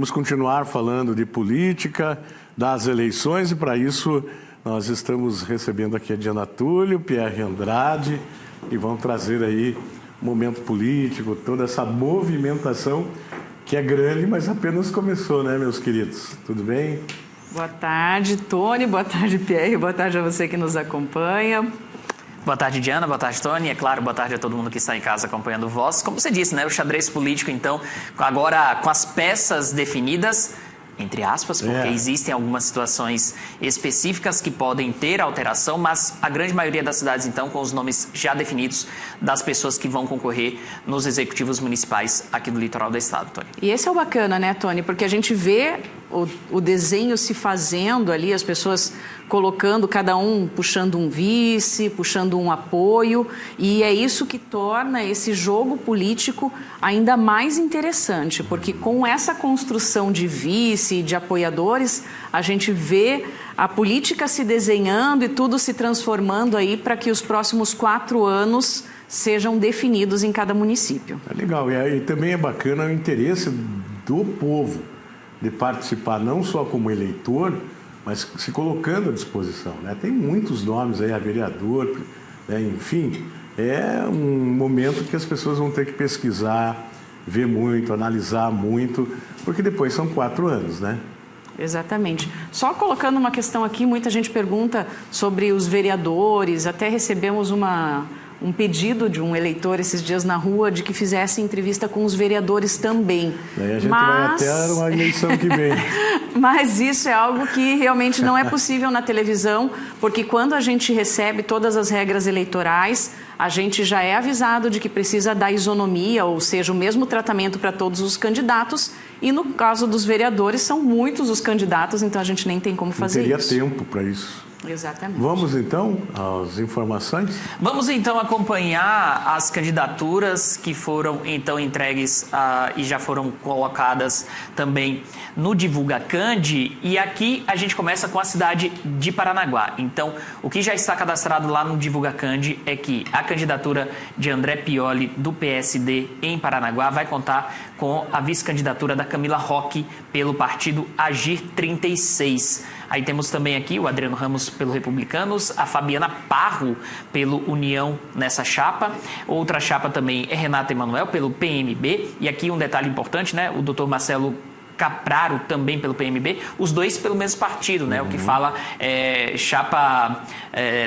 Vamos continuar falando de política, das eleições, e para isso nós estamos recebendo aqui a Diana Túlio, Pierre Andrade, e vão trazer aí momento político, toda essa movimentação que é grande, mas apenas começou, né, meus queridos? Tudo bem? Boa tarde, Tony. Boa tarde, Pierre. Boa tarde a você que nos acompanha. Boa tarde, Diana. Boa tarde, Tony. E, é claro, boa tarde a todo mundo que está em casa acompanhando o Voz. Como você disse, né? O xadrez político, então, agora com as peças definidas, entre aspas, porque existem algumas situações específicas que podem ter alteração, mas a grande maioria das cidades, então, com os nomes já definidos das pessoas que vão concorrer nos executivos municipais aqui do litoral do estado, Tony. E esse é o bacana, né, Tony? Porque a gente vê o desenho se fazendo ali, as pessoas colocando, cada um puxando um vice, puxando um apoio, e é isso que torna esse jogo político ainda mais interessante, porque com essa construção de vice e de apoiadores, a gente vê a política se desenhando e tudo se transformando aí para que os próximos 4 anos sejam definidos em cada município. É legal, e também é bacana o interesse do povo de participar não só como eleitor, mas se colocando à disposição, né? Tem muitos nomes aí, a vereador, né? Enfim, é um momento que as pessoas vão ter que pesquisar, ver muito, analisar muito, porque depois são 4 anos, né? Exatamente. Só colocando uma questão aqui, muita gente pergunta sobre os vereadores, até recebemos um pedido de um eleitor esses dias na rua de que fizesse entrevista com os vereadores também. Daí a gente vai até uma eleição que vem. Mas isso é algo que realmente não é possível na televisão, porque quando a gente recebe todas as regras eleitorais, a gente já é avisado de que precisa dar isonomia, ou seja, o mesmo tratamento para todos os candidatos, e no caso dos vereadores são muitos os candidatos, então a gente nem tem como fazer isso. Não teria tempo para isso. Exatamente. Vamos então às informações? Vamos então acompanhar as candidaturas que foram então entregues e já foram colocadas também no Divulga Candi, e aqui a gente começa com a cidade de Paranaguá. Então, o que já está cadastrado lá no Divulga Candi é que a candidatura de André Pioli do PSD em Paranaguá vai contar com a vice-candidatura da Camila Roque pelo partido Agir 36. Aí temos também aqui o Adriano Ramos pelo Republicanos, a Fabiana Parro pelo União nessa chapa. Outra chapa também é Renata Emanuel pelo PMB. E aqui um detalhe importante, né? O doutor Marcelo Capraro também pelo PMB, os dois pelo mesmo partido, né? O que fala chapa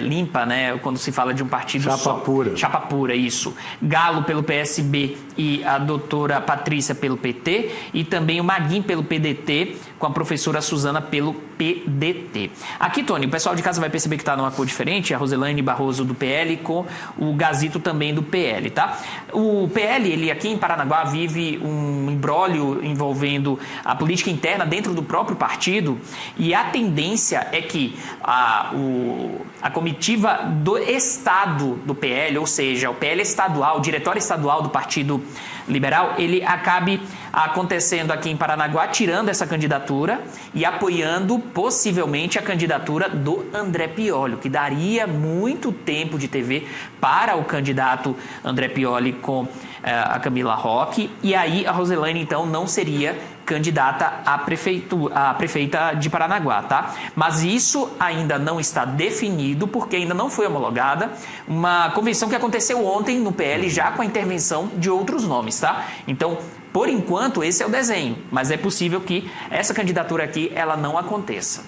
limpa, né? Quando se fala de um partido chapa só. Pura. Chapa pura, isso. Galo pelo PSB e a doutora Patrícia pelo PT, e também o Maguim pelo PDT, com a professora Suzana pelo PDT. Aqui, Tony, o pessoal de casa vai perceber que está numa cor diferente, a Roselaine Barroso do PL com o Gazito também do PL, tá? O PL, ele aqui em Paranaguá vive um imbróglio envolvendo a política interna dentro do próprio partido, e a tendência é que a comitiva do Estado do PL, ou seja, o PL estadual, o diretório estadual do Partido Liberal, ele acabe acontecendo aqui em Paranaguá, tirando essa candidatura e apoiando possivelmente a candidatura do André Pioli, que daria muito tempo de TV para o candidato André Pioli com a Camila Roque, e aí a Roselaine então não seria candidata à prefeita de Paranaguá, tá? Mas isso ainda não está definido, porque ainda não foi homologada uma convenção que aconteceu ontem no PL, já com a intervenção de outros nomes, tá? Então, por enquanto, esse é o desenho, mas é possível que essa candidatura aqui, ela não aconteça.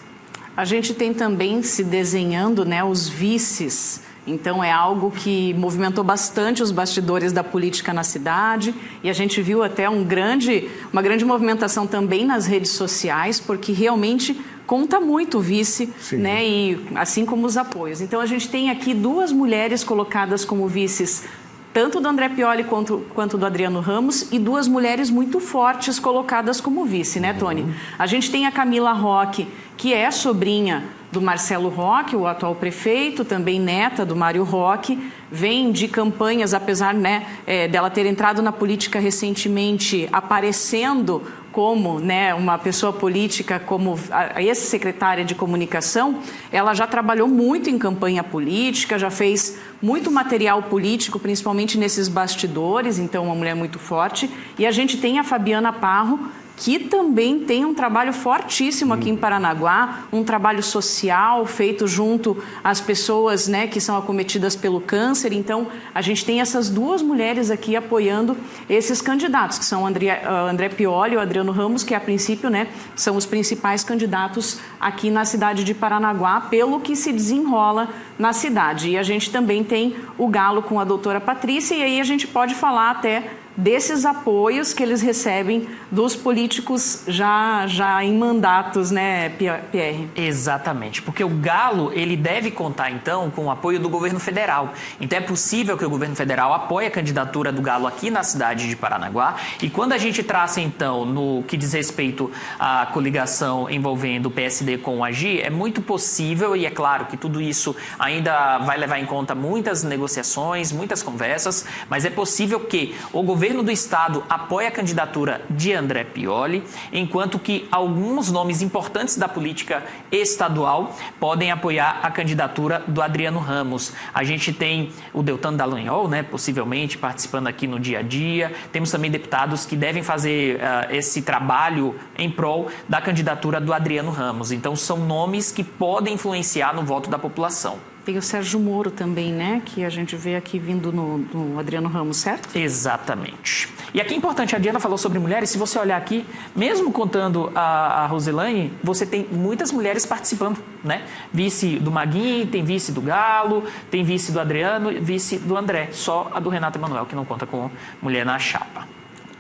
A gente tem também se desenhando, né, os vices. Então, é algo que movimentou bastante os bastidores da política na cidade, e a gente viu até uma grande movimentação também nas redes sociais, porque realmente conta muito o vice, né, e assim como os apoios. Então, a gente tem aqui 2 mulheres colocadas como vices, tanto do André Pioli quanto do Adriano Ramos, e 2 mulheres muito fortes colocadas como vice, né, Tony? A gente tem a Camila Roque, que é sobrinha do Marcelo Roque, o atual prefeito, também neta do Mário Roque, vem de campanhas, apesar, né, dela ter entrado na política recentemente, aparecendo como, né, uma pessoa política, como a ex-secretária de comunicação. Ela já trabalhou muito em campanha política, já fez muito material político, principalmente nesses bastidores, então uma mulher muito forte. E a gente tem a Fabiana Parro, que também tem um trabalho fortíssimo aqui em Paranaguá, um trabalho social feito junto às pessoas, né, que são acometidas pelo câncer. Então, a gente tem essas duas mulheres aqui apoiando esses candidatos, que são André Pioli e o Adriano Ramos, que a princípio, né, são os principais candidatos aqui na cidade de Paranaguá, pelo que se desenrola na cidade. E a gente também tem o Galo com a doutora Patrícia, e aí a gente pode falar até desses apoios que eles recebem dos políticos já em mandatos, né, Pierre? Exatamente, porque o Galo, ele deve contar, então, com o apoio do governo federal. Então, é possível que o governo federal apoie a candidatura do Galo aqui na cidade de Paranaguá. E quando a gente traça, então, no que diz respeito à coligação envolvendo o PSD com o AGI, é muito possível, e é claro que tudo isso ainda vai levar em conta muitas negociações, muitas conversas, mas é possível que o governo do estado apoie a candidatura de André Pioli, enquanto que alguns nomes importantes da política estadual podem apoiar a candidatura do Adriano Ramos. A gente tem o Deltan Dallagnol, né, possivelmente participando aqui no dia a dia. Temos também deputados que devem fazer esse trabalho em prol da candidatura do Adriano Ramos. Então, são nomes que podem influenciar no voto da população. Tem o Sérgio Moro também, né? Que a gente vê aqui vindo no Adriano Ramos, certo? Exatamente. E aqui é importante, a Diana falou sobre mulheres, se você olhar aqui, mesmo contando a Roselaine, você tem muitas mulheres participando, né? Vice do Maguinho, tem vice do Galo, tem vice do Adriano, vice do André. Só a do Renato Emanuel, que não conta com mulher na chapa.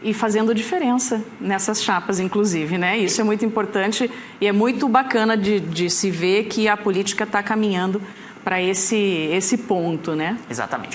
E fazendo diferença nessas chapas, inclusive, né? Isso é muito importante e é muito bacana de se ver que a política está caminhando para esse ponto, né? Exatamente.